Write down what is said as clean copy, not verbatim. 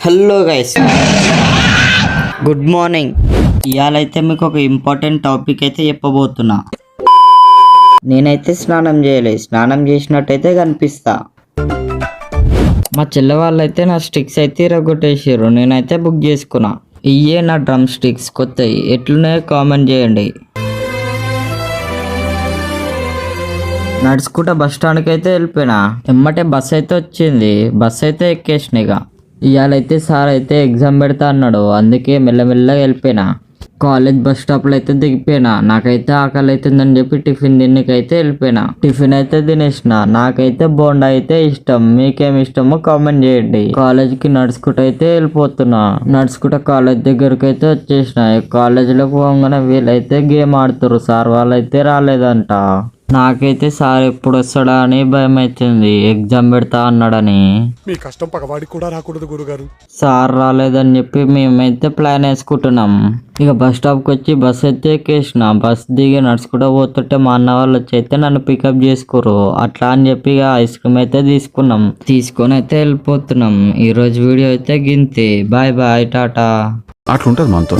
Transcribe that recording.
Hello guys, good morning. ఇవాళైతే మీకు ఒక ఇంపార్టెంట్ టాపిక్ అయితే చెప్పబోతున్నా. నేనైతే స్నానం చేయలేదు, స్నానం చేసినట్టయితే కనిపిస్తా. మా చెల్లె వాళ్ళైతే నా స్టిక్స్ అయితే ఇరగొట్టేసారు. నేనైతే బుక్ చేసుకున్నా. ఇయ్యే నా డ్రమ్ స్టిక్స్ కొత్తవి, ఎట్లున్నాయో కామెంట్ చేయండి. నడుచుకుంటా బస్ స్టాండ్కి అయితే వెళ్ళిపోయినా. ఎమ్మటే బస్ అయితే వచ్చింది, బస్ అయితే ఎక్కేసిన. ఇక ఇవాళైతే సార్ అయితే ఎగ్జామ్ పెడతా అన్నాడు, అందుకే మెల్లమెల్లగా వెళ్ళిపోయినా. కాలేజ్ బస్ స్టాప్లో అయితే దిగిపోయినా. నాకైతే ఆకలి అవుతుందని చెప్పి టిఫిన్ తిన్నకైతే వెళ్ళిపోయినా. టిఫిన్ అయితే తినేసిన. నాకైతే బోండా అయితే ఇష్టం, మీకేమి ఇష్టమో కామెంట్ చేయండి. కాలేజ్కి నడుచుకుంటూ అయితే వెళ్ళిపోతున్నా. నడుచుకుంటా కాలేజ్ దగ్గరకు అయితే వచ్చేసిన. కాలేజీలో పోగానే వీళ్ళైతే గేమ్ ఆడుతారు. సార్ వాళ్ళైతే రాలేదంట. నాకైతే సార్ ఎప్పుడు వస్తాడా అని భయం అవుతుంది, ఎగ్జామ్ పెడతా అన్నాడని. మీ కష్టం పగవాడికి కూడా రాకూడదు గురుగారు. సార్ రాలేదని చెప్పి మేమైతే ప్లాన్ వేసుకుంటున్నాం. ఇక బస్ స్టాప్కి వచ్చి బస్ అయితే ఎక్కేసిన. బస్ దిగి నడుచుకుంటూ పోతుంటే మా అన్న వాళ్ళు వచ్చి అయితే నన్ను పికప్ చేసుకోరు. అట్లా అని చెప్పి ఇక ఐస్ క్రీమ్ అయితే తీసుకొని అయితే వెళ్ళిపోతున్నాం. ఈరోజు వీడియో అయితే గింతే. Bye bye, tata. అట్లుంటది మనతో.